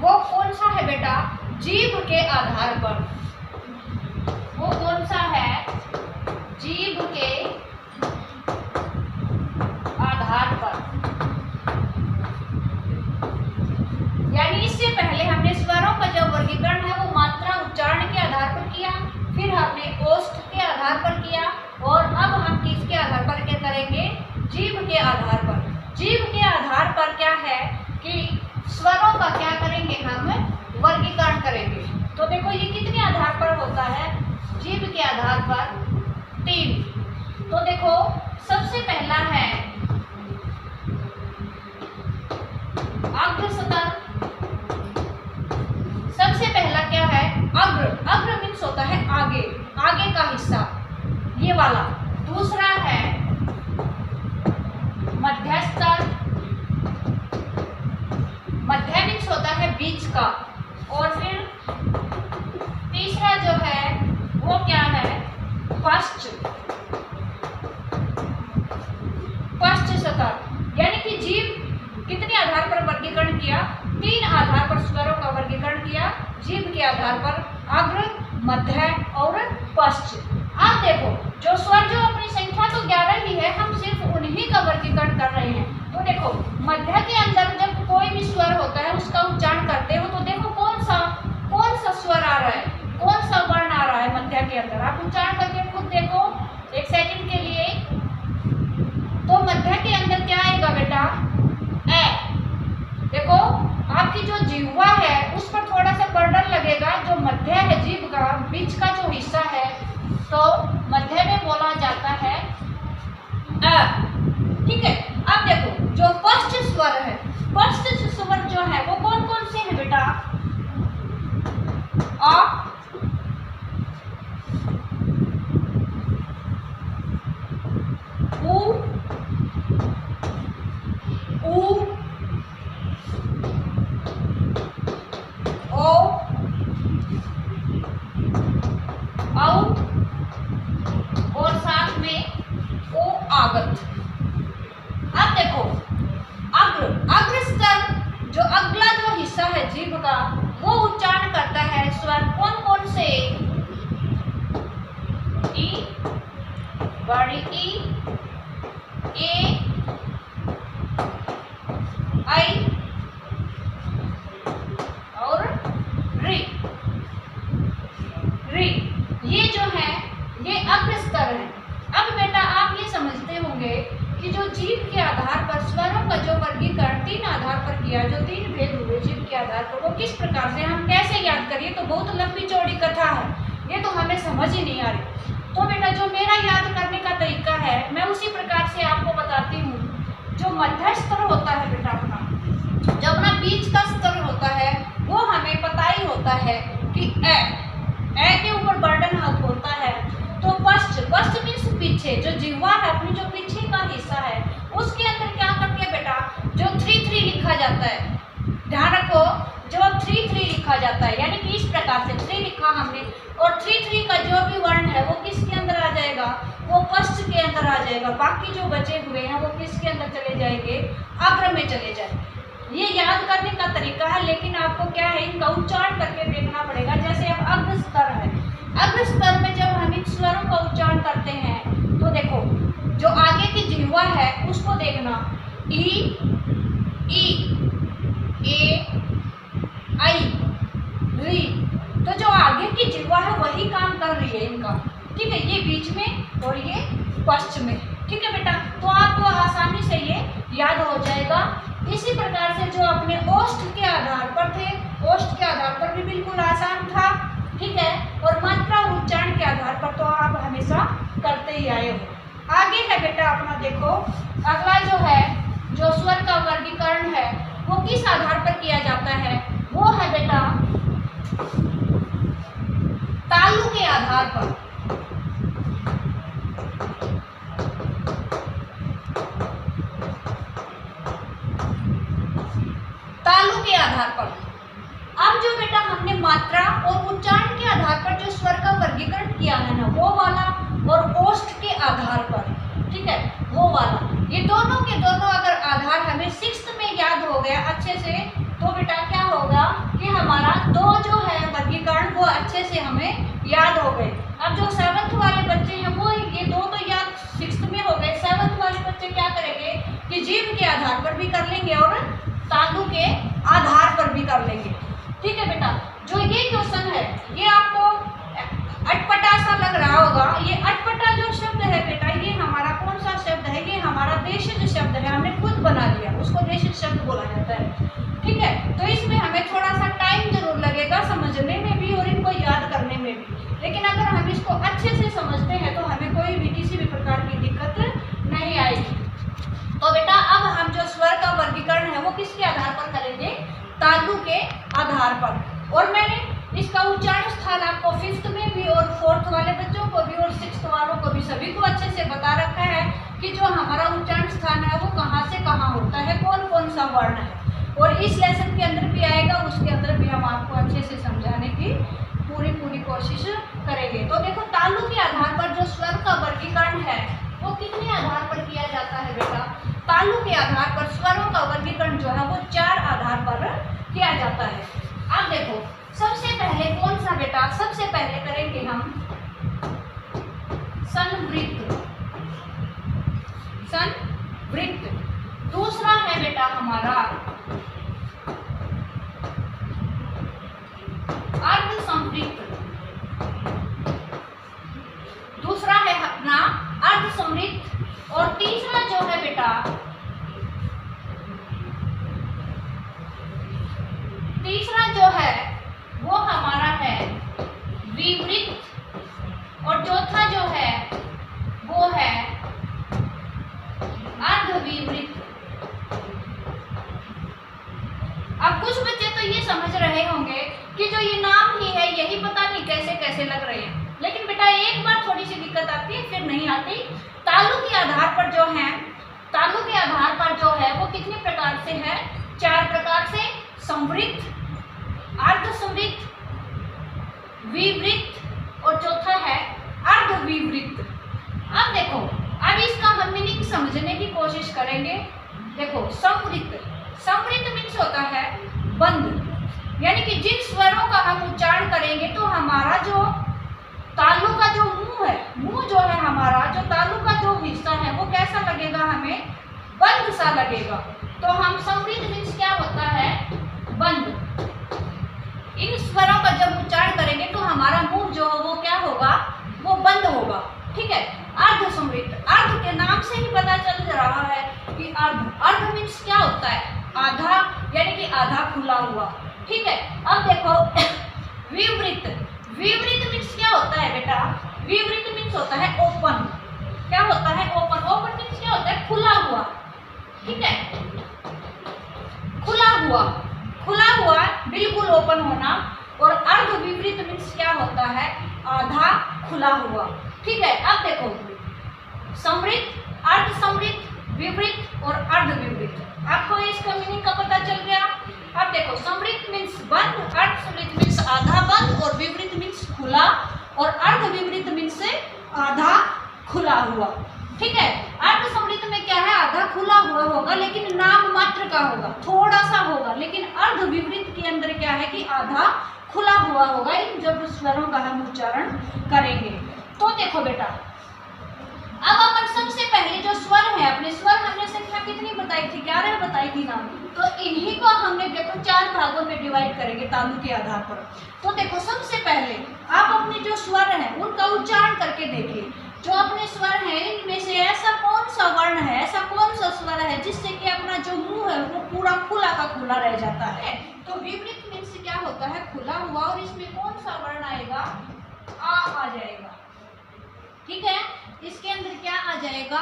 वो कौन सा है बेटा? जीभ के आधार पर। वो कौन सा है? जीभ के आधार पर। यानी इससे पहले हमने स्वरों का जो वर्गीकरण है वो मात्रा उच्चारण के आधार पर किया, फिर हमने ओष्ठ के आधार पर किया, और अब हम किसके आधार पर क्या करेंगे? जीभ के आधार पर। जीभ के आधार पर क्या है कि स्वरों का क्या करेंगे? हम वर्गीकरण करेंगे। तो देखो ये कितने आधार पर होता है? जीभ के आधार पर 3। तो देखो सबसे पहला है अग्र स्तर। सबसे पहला क्या है? अग्र। अग्र मीन्स होता है आगे, आगे का हिस्सा, ये वाला। दूसरा है मध्य स्तर। मध्य मीन्स होता है बीच का। और फिर तीसरा जो है वो क्या है? पश्च। पश्च स्तर। यानी कि जीभ कितने आधार पर वर्गीकरण किया? 3 आधार पर स्वरों का वर्गीकरण किया। जीभ के आधार पर अग्र, मध्य और पश्च। आप देखो जो स्वर जो अपनी संख्या तो 11 ही है, हम सिर्फ उन्हीं का वर्गीकरण कर रहे हैं। तो देखो मध्य के अंदर जब कोई भी स्वर होता है उसका उच्चारण करते हो तो देखो कौन सा स्वर आ रहा है, कौन सा वर्ण आ रहा है मध्य के अंदर। आप उच्चारण करके खुद देखो एक सेकंड के लिए। तो मध्य के अंदर क्या आएगा बेटा? ए। देखो आपकी जो जिह्वा है उस पर थोड़ा सा बर्डन लगेगा। जो मध्य है जीभ का बीच का जो हिस्सा है, तो मध्य में बोला जाता है अ। ठीक है। अब देखो जो पश्च स्वर है, पश्च स्वर जो है वो कौन कौन से हैं बेटा? अ, उ, ऊ, ओ, औ और साथ में ओ आगत। अब देखो अग्र स्तर, जो अगला जो हिस्सा है जीभ का, वो उच्चारण करता है स्वर कौन कौन से? ई, बड़ी ई, ए, आई और री। ये जो है ये अग्र स्तर है। अब बेटा आप ये समझते होंगे कि जो जीभ के आधार पर स्वरों का जो वर्गीकरण 3 आधार पर किया, जो 3 भेद हुए जीभ के आधार पर, वो किस प्रकार से हम कैसे याद करिए? तो बहुत लंबी चौड़ी कथा है, ये तो हमें समझ ही नहीं आ रही। तो बेटा जो मेरा याद करने का तरीका है मैं उसी प्रकार से आपको बताती हूँ। जो मध्य स्तर होता है बेटा अपना, जो अपना बीच का स्तर होता है, वो हमें पता ही होता है कि ए के ऊपर बर्डन होता है। तो पश्च मीन्स पीछे, जो जिह्वा है अपनी जो पीछे का हिस्सा है उसके अंदर क्या करती है बेटा? जो 3 लिखा जाता है, ध्यान रखो, जो 3 लिखा जाता है, यानी कि इस प्रकार से 3 लिखा हमने, और 3 का जो भी वर्ण है वो किसके अंदर आ जाएगा? वो पश्च के अंदर आ जाएगा। बाकी जो बचे हुए हैं वो किसके अंदर चले जाएंगे? अग्र में चले जाएंगे। ये याद करने का तरीका है, लेकिन आपको क्या है इनका उच्चारण करके देखना पड़ेगा। जैसे अब अग्र स्तर है, अग्र स्तर में जब हम इन स्वरों का उच्चारण करते हैं तो देखो जो आगे की जिह्वा है उसको देखना, ई, ए, आई, री। तो जो आगे की जिह्वा है वही काम कर रही है इनका। ठीक है, ये बीच में और ये पश्च में। ठीक है बेटा, तो आपको आसानी से ये याद हो जाएगा। इसी प्रकार से जो अपने ओष्ठ के आधार पर थे, ओष्ठ के आधार पर भी बिल्कुल आसान था। ठीक है, और मात्रा और उच्चारण के आधार पर तो आप हमेशा करते ही आए हो। आगे है बेटा अपना देखो, अगला जो है जो स्वर का वर्गीकरण है वो किस आधार पर किया जाता है? वो है बेटा तालु के आधार पर। तालु के आधार पर। अब जो बेटा हमने मात्रा और उच्चारण के आधार पर जो स्वर का वर्गीकरण किया है ना, वो वाला, और ओष्ठ के आधार पर, ठीक है, वो वाला, ये दोनों के दोनों अगर आधार हमें 6th में याद हो गया अच्छे से, तो बेटा क्या होगा जीव के आधार पर भी कर लेंगे और तालु के आधार पर भी कर लेंगे। ठीक है बेटा, जो ये क्वेश्चन है ये आपको अटपटा सा लग रहा होगा। ये अटपटा जो शब्द है बेटा, ये हमारा कौन सा शब्द है? ये हमारा देशिज शब्द है, हमने खुद बना लिया, उसको देशिज शब्द बोला जाता है। ठीक है, तो इसमें हमें थोड़ा सा टाइम जरूर लगेगा समझने में भी और इनको याद करने में भी, लेकिन अगर हम इसको अच्छे से समझते हैं तो हमें कोई भी किसी भी प्रकार की दिक्कत नहीं आएगी। तो बेटा अब हम जो स्वर का वर्गीकरण है वो किसके आधार पर करेंगे? तालु के आधार पर। और मैंने इसका उच्चारण स्थान आपको 5th में भी और 4th वाले बच्चों को भी और 6th वालों को भी सभी को अच्छे से बता रखा है कि जो हमारा उच्चारण स्थान है वो कहाँ से कहाँ होता है, कौन कौन सा वर्ण है। और इस लेसन के अंदर भी आएगा, उसके अंदर भी हम आपको अच्छे से समझाने की पूरी कोशिश करेंगे। तो देखो, तालु के आधार पर जो स्वर का वर्गीकरण है वो कितने आधार पर किया जाता है बेटा? तालु के आधार पर स्वरों का वर्गीकरण जो है वो 4 आधार पर किया जाता है। अब देखो, सबसे पहले कौन सा बेटा? सबसे पहले करेंगे हम संवृत्त। संवृत्त। दूसरा है बेटा हमारा अर्ध संवृत्त। दूसरा है अपना अर्ध संवृत्त। और तीसरा जो है बेटा, तीसरा जो है वो हमारा है विवृत्त। और चौथा जो है वो है अर्धविवृत्त। अब कुछ बच्चे तो ये समझ रहे होंगे कि जो ये नाम ही है यही पता नहीं कैसे कैसे लग रहे हैं, लेकिन बेटा एक बार थोड़ी सी दिक्कत आती है, फिर नहीं आती। तालु के आधार पर जो है, तालु के आधार पर जो है वो कितने प्रकार से है? 4 प्रकार से, संवृत्त, अर्ध संवृत्त, विवृत्त और चौथा है अर्धविवृत्त। अब देखो, अब इसका हम मीनिंग समझने की कोशिश करेंगे। देखो, संवृत्त, संवृत्त मीन्स होता है बंद, यानी कि जिन स्वरों का हम उच्चारण करेंगे तो हमारा जो तालु का जो मुंह है, मुंह जो है हमारा, जो तालु का जो हिस्सा है वो कैसा लगेगा? हमें बंद सा लगेगा। तो हम संवृत्त मीन्स क्या होता है? बंद। इन स्वरों का जब उच्चारण करेंगे तो हमारा मुंह जो है वो क्या होगा? वो बंद होगा। ठीक है। अर्ध संवृत्त, अर्ध के नाम से ही पता चल रहा है कि अर्ध, अर्ध मीन्स क्या होता है? आधा, यानी कि आधा खुला हुआ। ठीक है। अब देखो, विवृत्त, विवृत्त मीन्स क्या होता है बेटा? विवृत्त मीन्स होता है ओपन। क्या होता है? ओपन। ओपन मीन्स क्या होता है? खुला हुआ। ठीक है, खुला हुआ, खुला हुआ, बिल्कुल ओपन होना। और अर्धविवृत्त मीन्स क्या होता है? आधा खुला हुआ। ठीक है। अब देखो, समृद्ध, अर्ध समृद्ध, विवृत्त और अर्धविवृत्त, आपको इसका मीनिंग का पता चल गया। अब देखो, समृद्ध मीन्स बंद, अर्ध समृद्ध मीन्स आधा बंद और विवृत्त मीन्स खुला और अर्धविवृत्त मीन्स आधा खुला हुआ। ठीक है। अर्ध समृद्ध में क्या है? आधा खुला हुआ होगा लेकिन नाम मात्र का होगा, थोड़ा सा होगा। लेकिन अर्धविवृत्त के अंदर क्या है कि आधा खुला हुआ होगा इन जब स्वरों का हम उच्चारण करेंगे। तो देखो बेटा, अब अपन सबसे पहले जो स्वर है, अपने स्वर हमने संख्या कितनी बताई थी? 11 बताई थी ना। तो इन्हीं को हमने देखो 4 भागों में डिवाइड करेंगे तालु के आधार पर। तो देखो, सबसे पहले आप अपने जो स्वर हैं उनका उच्चारण करके देखिए। जो अपने स्वर हैं इनमें से ऐसा कौन सा वर्ण है, ऐसा कौन सा स्वर है जिससे कि अपना जो मुंह है वो पूरा खुला का खुला रह जाता है? तो विवृत्त मीन्स क्या होता है? खुला हुआ। और इसमें कौन सा वर्ण आएगा? आ जाएगा। ठीक है। इसके अंदर क्या आ जाएगा?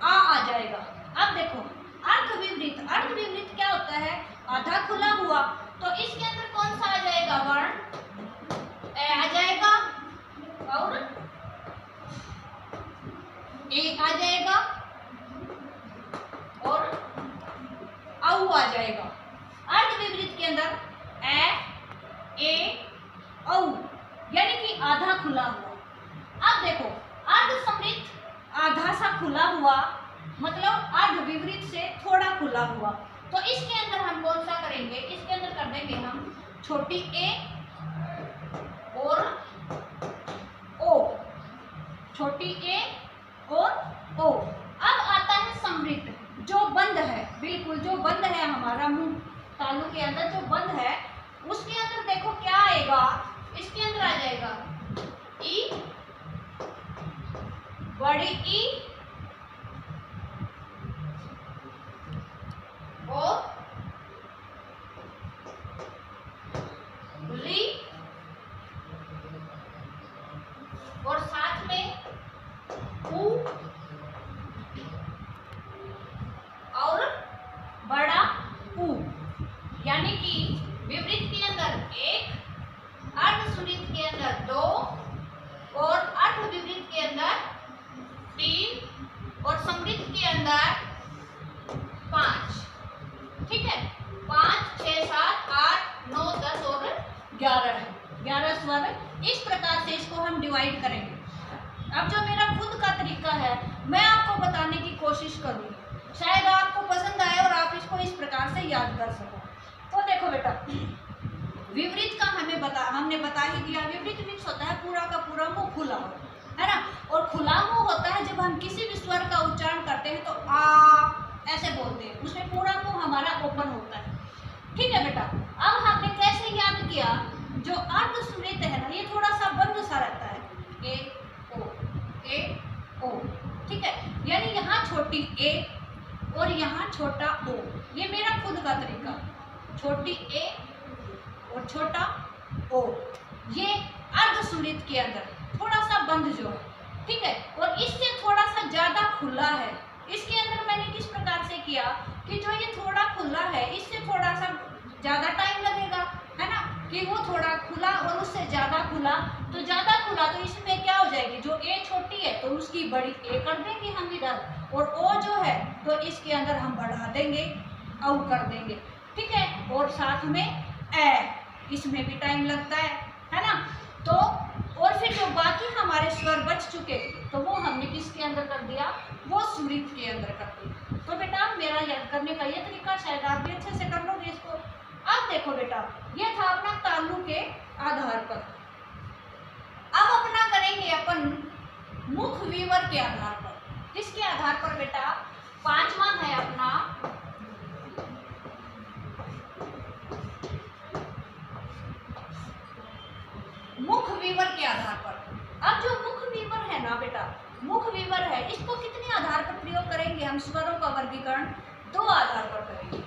आ जाएगा। अब देखो, अर्धविवृत्त, अर्धविवृत्त क्या होता है? आधा खुला हुआ। तो इसके अंदर कौन सा आ जाएगा वर्ण? ए आ जाएगा और ए आ जाएगा और औ आ जाएगा। अर्धविवृत्त के अंदर ए औ, यानी कि आधा खुला हुआ। अब देखो, अर्ध समृद्ध आधा सा खुला हुआ, मतलब अर्धविवृत्त से थोड़ा खुला हुआ। तो इसके अंदर हम कौन सा करेंगे? इसके अंदर कर देंगे हम छोटी ए और ओ, छोटी ए और ओ। अब आता है समृद्ध, जो बंद जो बंद है हमारा मुंह तालु के अंदर जो बंद है उसके अंदर देखो क्या आएगा, इसके अंदर आ जाएगा ई, बड़ी ई और री और साथ में ऊ और बड़ा ऊ, यानी कि विपरीत के अंदर एक, अर्धसुनित के अंदर दो और अर्ध विपरीत के अंदर तीन और समृद्ध के अंदर 5। ठीक है, 5, 6, 7, 8, 9, 10 और 11 है, 11 स्वर। इस प्रकार से इसको हम डिवाइड करेंगे। अब जो मेरा खुद का तरीका है मैं आपको बताने की कोशिश करूंगी, शायद आपको पसंद आए और आप इसको इस प्रकार से याद कर सको। तो देखो बेटा, विपरीत का हमने बता ही दिया। विपरीत मीन्स होता है पूरा का पूरा मुंह खुला हो, है ना, और खुला मुंह होता है जब हम किसी भी स्वर का उच्चारण करते हैं तो आ ऐसे बोलते हैं, उसमें पूरा मुंह हमारा ओपन होता है। ठीक है बेटा, अब हमने कैसे याद किया, जो अर्धस्वरित है ना ये थोड़ा सा बंद सा रहता है, ए ओ, ठीक है, यानी यहाँ छोटी ए और यहाँ छोटा ओ। ये मेरा खुद का तरीका, छोटी ए और छोटा ओ, ये अर्धस्वरित के अंदर थोड़ा सा बंद जो है, ठीक है, और इससे थोड़ा सा ज्यादा खुला है। इसके अंदर मैंने किस प्रकार से किया कि जो ये थोड़ा खुला है इससे थोड़ा सा ज्यादा टाइम लगेगा, है ना, कि वो थोड़ा खुला और उससे ज्यादा खुला, तो ज्यादा खुला तो इसमें क्या हो जाएगी, जो ए छोटी है तो उसकी बड़ी ए कर देंगे हम इधर, और ओ जो है तो इसके अंदर हम बढ़ा देंगे, औ कर देंगे। ठीक है, और साथ में ए, इसमें भी टाइम लगता है ना। तो और फिर जो बाकी हमारे स्वर बच चुके तो वो हमने किसके अंदर कर दिया, वो स्मृत के अंदर कर दिया। तो बेटा मेरा याद करने का ये तरीका, शायद आप भी अच्छे से कर लोगे इसको। अब देखो बेटा, ये था अपना तालु के आधार पर। अब अपना करेंगे अपन मुख विवर के आधार पर। किसके आधार पर बेटा, पांचवा है अपना मुख विवर के आधार पर। अब जो मुख विवर है ना बेटा, मुख विवर है, इसको कितने आधार पर प्रयोग करेंगे हम, स्वरों का वर्गीकरण 2 आधार पर करेंगे।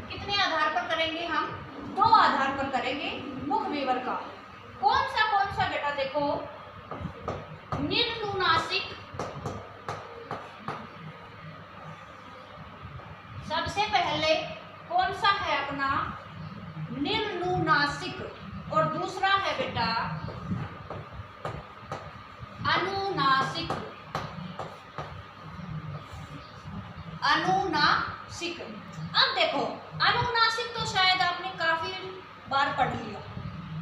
कितने आधार पर करेंगे हम, 2 आधार पर करेंगे मुख विवर का। कौन सा बेटा, देखो निर्नुनासिक, सबसे पहले कौन सा है अपना निर्नुनासिक, और दूसरा है बेटा अनुनासिक। अनुनासिक, अब देखो अनुनासिक तो शायद आपने काफी बार पढ़ लिया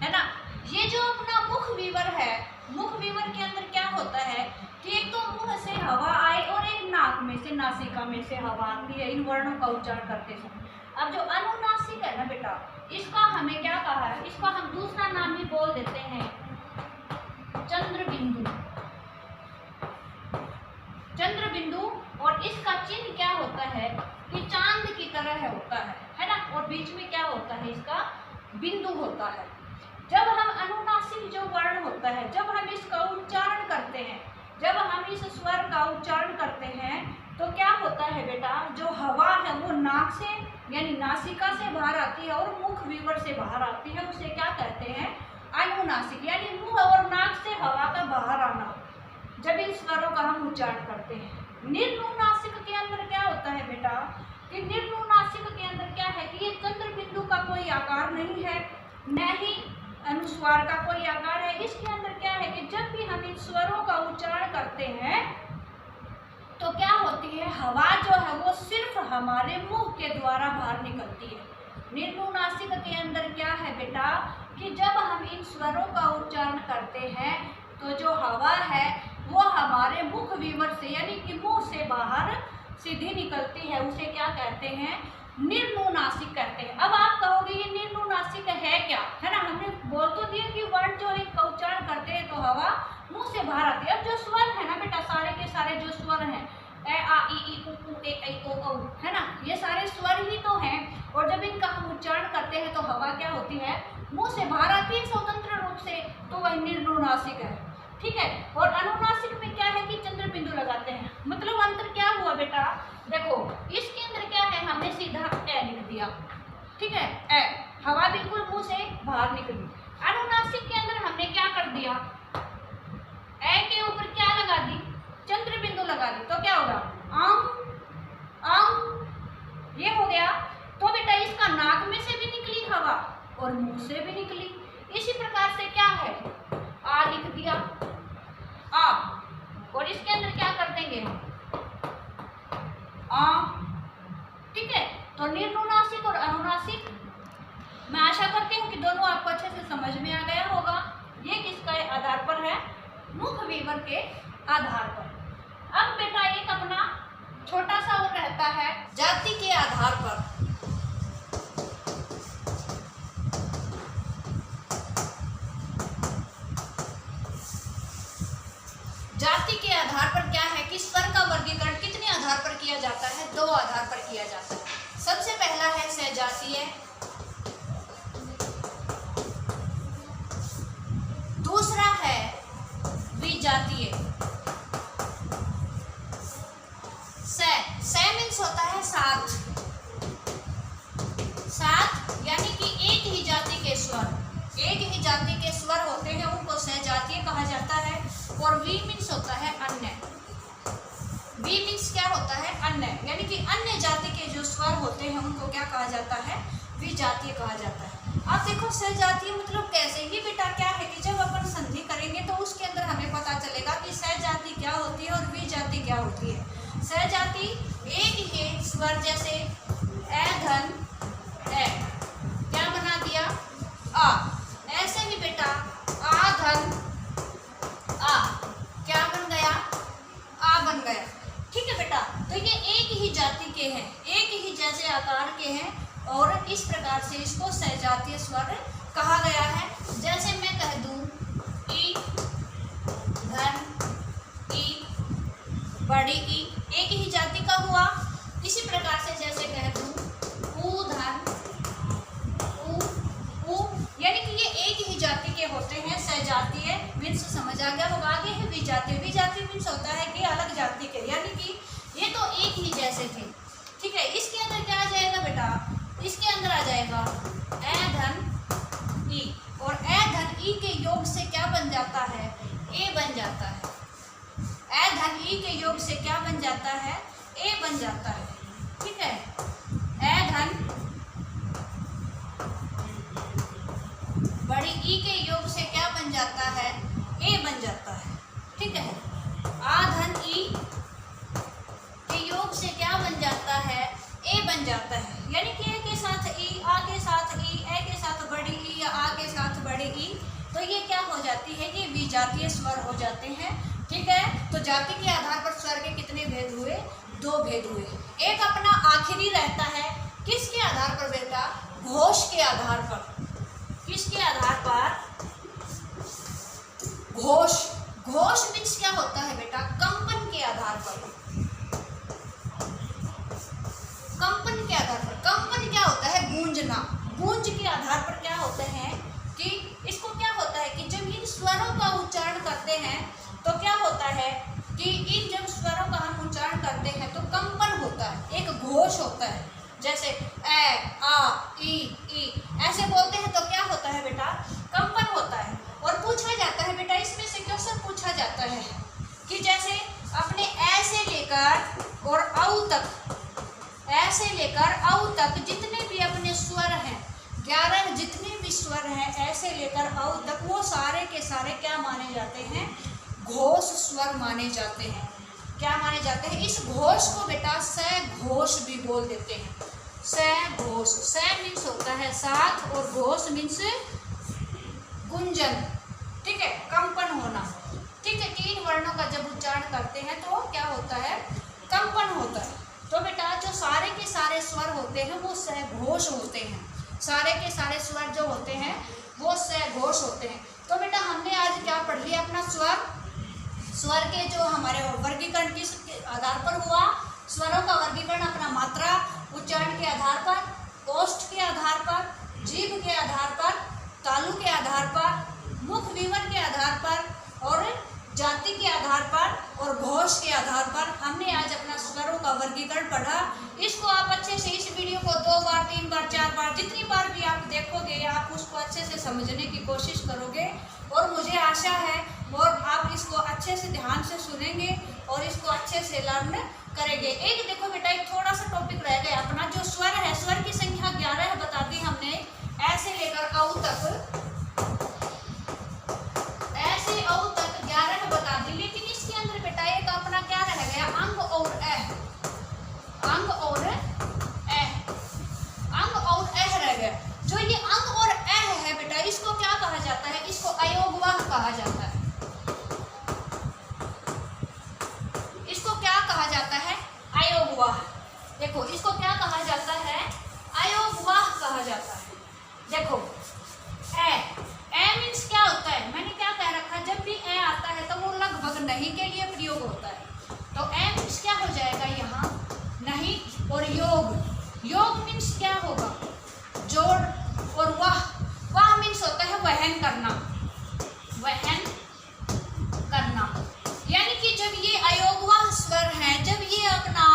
है ना। ये जो अपना मुख विवर है, मुख विवर के अंदर क्या होता है कि एक तो मुंह से हवा आए और एक नाक में से, नासिका में से हवा आती है इन वर्णों का उच्चारण करते समय। अब जो अनुनासिक है ना बेटा, इसका हमें क्या कहा है, इसका हम दूसरा नाम भी बोल देते हैं चंद्र बिंदु। चंद्र बिंदु, और इसका चिन्ह क्या होता है कि चांद की तरह होता है ना, और बीच में क्या होता है, इसका बिंदु होता है। जब हम अनुनासिक जो वर्ण होता है, जब हम इसका उच्चारण करते हैं, जब हम इस स्वर का उच्चारण करते हैं तो क्या होता है बेटा, जो हवा है वो नाक से यानी नासिका से बाहर आती है और मुख विवर से बाहर आती है, उसे क्या कहते हैं, अनुनासिक, यानी मुंह और नाक से हवा का बाहर आना, जब इन स्वरों का हम उच्चारण करते हैं। निर्नुनासिक के अंदर क्या होता है बेटा, कि निर्नुनासिक के अंदर क्या है कि ये चंद्र बिंदु का कोई आकार नहीं है, न ही अनुस्वार का कोई आकार है। इसके अंदर क्या है कि जब भी हम इन स्वरों का उच्चारण करते हैं तो क्या होती है, हवा जो है वो सिर्फ हमारे मुंह के द्वारा बाहर निकलती है। निर्नुनासिक के अंदर क्या है बेटा, कि जब हम इन स्वरों का उच्चारण करते हैं तो जो हवा है वो हमारे मुख विवर से यानी कि मुंह से बाहर सीधी निकलती है, उसे क्या कहते हैं, निर्नुनासिक कहते हैं। अब आप कहोगे ये निर्नुनासिक है क्या, है ना, हमने बोल तो दिया कि वर्ण जो इनका उच्चारण करते हैं तो हवा मुंह से बाहर आती है। अब जो स्वर है ना बेटा, सारे के सारे जो स्वर हैं, ए आ ई उ उ ए ऐ ओ औ, है ना, ये सारे स्वर ही तो हैं। और जब इनका हम उच्चारण करते हैं तो हवा क्या होती है, मुंह से बाहर आती है स्वतंत्र रूप से, तो वह निर्नुनासिक है। ठीक है। और अनुनासिक में क्या है कि चंद्र बिंदु लगाते हैं। मतलब अंतर क्या हुआ बेटा, देखो इसके अंदर क्या है, हमने सीधा ए लिख दिया। ठीक है, ए, हवा बिल्कुल मुंह से बाहर निकली। अनुनासिक के अंदर हमने क्या कर दिया, ए के ऊपर क्या लगा दी, चंद्र बिंदु लगा दी, तो क्या होगा, ये हो गया। तो बेटा इसका नाक में से भी निकली हवा और मुंह से भी निकली। इसी प्रकार से क्या है, आ लिख दिया, आ, और इसके अंदर क्या कर देंगे हम, आ। ठीक है, तो निर्नुनासिक और अनुनासिक। मैं आशा करती हूँ कि दोनों आपको अच्छे से समझ में आ गया होगा। ये किसका आधार पर है, मुख विवर के आधार पर। अब बेटा एक अपना छोटा सा और रहता है जाति के आधार पर। जाति के आधार पर क्या है कि स्वर का वर्गीकरण कितने आधार पर किया जाता है, दो आधार पर किया जाता है। सबसे पहला है सहजातीय, दूसरा है विजातीय। से मीन्स होता है साथ, यानी कि एक ही जाति के स्वर, एक ही जाति के स्वर होते हैं उनको सहजातीय कहा जाता है। और वी मीन्स होता है अन्य, वी मीन्स क्या होता है, अन्य, यानी कि अन्य जाति के जो स्वर होते हैं उनको क्या कहा जाता है, विजातीय कहा जाता है। अब देखो सहजातीय मतलब कैसे, ये बेटा क्या है कि जब अपन संधि करेंगे तो उसके अंदर हमें पता चलेगा कि सहजाति क्या होती है और विजाति क्या होती है। सहजाति एक ही स्वर, जैसे ए धन ए, क्या बना दिया, आ। ऐसे ही बेटा आ धन आ, क्या बन गया, आ बन गया। ठीक है बेटा, तो ये एक ही जाति के हैं, एक ही जैसे आकार के हैं, और इस प्रकार से इसको सहजातीय स्वर कहा गया है। जैसे मैं कह दूं ई धन ई, बड़ी ई, एक ही जाति का हुआ। इसी प्रकार से जैसे कह दूं ऊ धन ऊ, यानी कि ये एक ही जाति के होते हैं। सहजातीय मीन्स समझ आ गया होगा। आगे है विजातीय, विजातीय मीन्स होता है कि अलग जाति के, यानी कि ये तो एक ही जैसे थे। ठीक है, इसके अंदर क्या आ जाएगा बेटा, इसके अंदर आ जाएगा ए धन ई, और ए धन ई के योग से क्या बन जाता है, ए बन जाता है। ए धन ई के योग से क्या बन जाता है, ए बन जाता है। ठीक है, ए धन बड़ी ई के योग से क्या बन जाता है, ए बन जाता है। ठीक है, आ धन ई के योग से क्या बन जाता है, ए बन जाता है। यानी कि ए के साथ ई, आ के साथ ई, ए के साथ बड़ी ई या आ के साथ बड़ी ई, तो ये क्या हो जाती है, ये विजातीय स्वर हो जाते हैं। ठीक है, तो जाति के आधार पर स्वर के कितने भेद हुए, दो भेद हुए। एक अपना आखिरी रहता है, किसके आधार पर बेटा, घोष के आधार पर। किसके आधार पर, घोष। घोष मीन्स क्या होता है बेटा, कंपन के आधार पर। कंपन के आधार पर, कंपन क्या होता है, गूंजना। गूंज के आधार पर क्या होते हैं कि इसको क्या होता है कि जब इन स्वरों का उच्चारण करते हैं तो क्या होता है कि इन जब स्वरों का हम उच्चारण करते हैं तो कंपन होता है, एक घोष होता है। जैसे ए आ ई ई ऐसे बोलते हैं तो क्या होता है बेटा, कंपन होता है। और पूछा जाता है बेटा, इसमें से क्वेश्चन पूछा जाता है कि जैसे अपने ए से लेकर और औ तक, ऐसे लेकर औ तक जितने भी अपने स्वर हैं, 11 जितने भी स्वर हैं ऐसे लेकर औ तक, वो सारे के सारे क्या माने जाते हैं, घोष स्वर माने जाते हैं। क्या माने जाते हैं, इस घोष को बेटा स घोष भी बोल देते हैं। स घोष, स मीन्स होता है साथ और घोष मीन्स गुंजन। ठीक है, कंपन होना। ठीक है, 3 वर्णों का जब उच्चारण करते हैं तो क्या होता है, कंपन होता है। तो बेटा जो सारे के सारे स्वर होते हैं वो सघोष होते हैं। सारे के सारे स्वर जो होते हैं वो सघोष होते हैं। तो बेटा हमने आज क्या पढ़ लिया, अपना स्वर। स्वर के जो हमारे वर्गीकरण किस आधार पर हुआ, स्वरों का वर्गीकरण अपना मात्रा, उच्चारण के आधार पर, ओष्ठ के आधार पर, जीभ के आधार पर, तालु के आधार पर, मुख विवर के आधार पर और जाति के आधार पर और घोष के आधार पर हमने आज अपना स्वरों का वर्गीकरण पढ़ा। इसको आप अच्छे से इस वीडियो को 2 बार 3 बार 4 बार जितनी बार भी आप देखोगे आप उसको अच्छे से समझने की कोशिश करोगे और मुझे आशा है और आप इसको अच्छे से ध्यान से सुनेंगे और इसको अच्छे से लर्न करेंगे। एक देखो बेटा, एक थोड़ा सा टॉपिक रह गया अपना, जो स्वर है, स्वर की संख्या 11 बता दी हमने, ऐसे लेकर औ तक, ऐसे औ तक 11 बता दी। लेकिन इसके अंदर बेटा एक अपना क्या रह गया, अंग और अह, अंग और अह, अंग और अह रह गया। जो ये अंग और अह है बेटा, इसको क्या कहा जाता है, इसको अयोगवाह कहा जाता है। इसको क्या कहा जाता है, अयोगवाह। देखो इसको क्या कहा जाता है, अयोगवाह कहा जाता है। देखो ए मीन्स क्या होता है, मैंने क्या कह रखा, जब भी ए आता है तो वो लगभग नहीं के लिए प्रयोग होता है। तो ए मीन्स क्या हो जाएगा यहाँ, नहीं। और योग, योग मीन्स क्या होगा, जोड़। और वाह, वाह मीन्स होता है वहन करना, वहन करना। यानी कि जब ये अयोगवाह स्वर है, जब ये अपना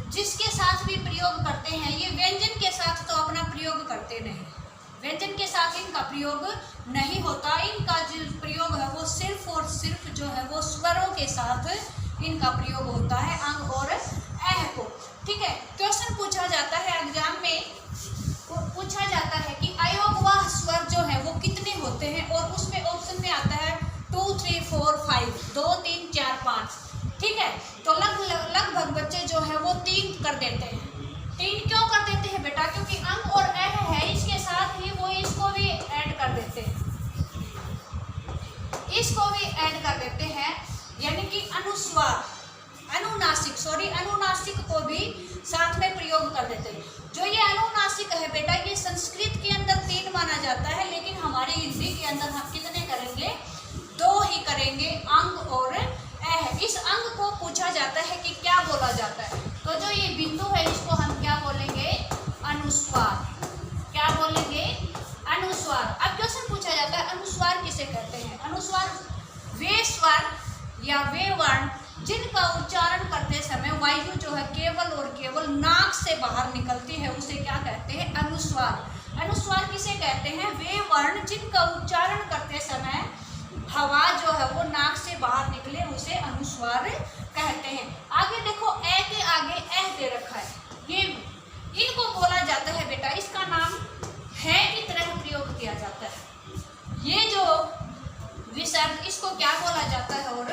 जिसके साथ भी प्रयोग करते हैं, ये व्यंजन के साथ तो अपना प्रयोग करते नहीं, व्यंजन के साथ इनका प्रयोग नहीं होता। इनका जो प्रयोग है वो सिर्फ और सिर्फ जो है वो स्वरों के साथ इनका प्रयोग होता है, अंग और अह को। ठीक है, क्वेश्चन पूछा जाता है एग्जाम में, पूछा जाता है कि अयोगवाह स्वर जो है वो कितने होते हैं, और उसमें ऑप्शन में आता है 2 3 4 5, 2 3 4 5। ठीक है, तो लगभग बच्चे जो है वो 3 कर देते हैं। 3 क्यों कर देते हैं बेटा, क्योंकि अंग और अह है, इसके साथ ही वो इसको भी ऐड कर देते हैं, इसको भी ऐड कर देते हैं। यानी कि अनुस्वार, अनुनासिक को भी साथ में प्रयोग कर देते हैं। जो ये अनुनासिक है बेटा, ये संस्कृत के अंदर 3 माना जाता है, लेकिन हमारे हिंदी के अंदर हम कितने करेंगे, 2 ही करेंगे, अंग और अह। इस अंग को पूछा जाता है कि क्या बोला जाता है, तो जो ये बिंदु है इसको हम क्या बोलेंगे, अनुस्वार। क्या बोलेंगे, अनुस्वार। अब क्वेश्चन पूछा जाता है अनुस्वार किसे कहते हैं। अनुस्वार वे स्वर या वे वर्ण जिनका उच्चारण करते समय वायु जो है केवल और केवल नाक से बाहर निकलती है, उसे क्या कहते हैं, अनुस्वार। अनुस्वार किसे कहते हैं, वे वर्ण जिनका उच्चारण करते समय हवा जो है वो नाक से बाहर निकले, उसे अनुस्वार कहते हैं। आगे देखो, ए के आगे एह दे रखा है, ये इनको बोला जाता है बेटा, इसका नाम है की तरह प्रयोग किया जाता है। ये जो विसर्ग, इसको क्या बोला जाता है, और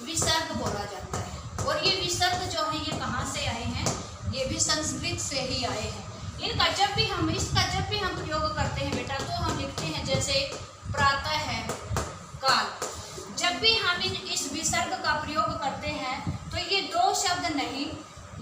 विसर्ग बोला जाता है। और ये विसर्ग जो है ये कहाँ से आए हैं, ये भी संस्कृत से ही आए हैं। इनका जब भी हम प्रयोग करते हैं बेटा, तो हम लिखते हैं जैसे प्रातः है, काल। जब भी हम इस विसर्ग का प्रयोग करते हैं तो ये 2 शब्द नहीं,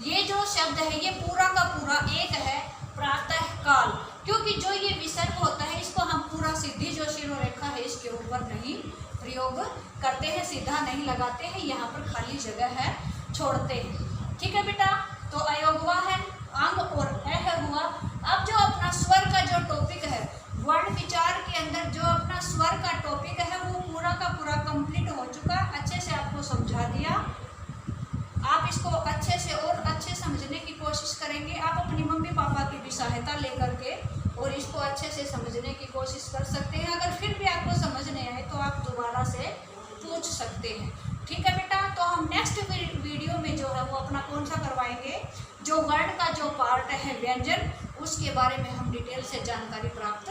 ये जो शब्द है ये पूरा का पूरा एक है, प्रातः काल। क्योंकि जो ये विसर्ग होता है इसको हम पूरा सीधी जो शिरोरेखा है इसके ऊपर नहीं प्रयोग करते हैं, सीधा नहीं लगाते हैं, यहाँ पर खाली जगह है छोड़ते हैं। ठीक है बेटा, तो अयोगवाह है, अंग और अह हुआ। अब जो अपना स्वर का जो टॉपिक है, वर्ण विचार के अंदर जो अपना स्वर का टॉपिक है वो पूरा का पूरा कंप्लीट हो चुका। अच्छे से आपको समझा दिया, आप इसको अच्छे से और अच्छे समझने की कोशिश करेंगे। आप अपनी मम्मी पापा की भी सहायता लेकर के और इसको अच्छे से समझने की कोशिश कर सकते हैं। अगर फिर भी आपको समझ नहीं आए तो आप दोबारा से पूछ सकते हैं। ठीक है बेटा, तो हम नेक्स्ट वीडियो में जो है वो अपना कौन सा करवाएंगे, जो वर्ड का जो पार्ट है व्यंजन, उसके बारे में हम डिटेल से जानकारी प्राप्त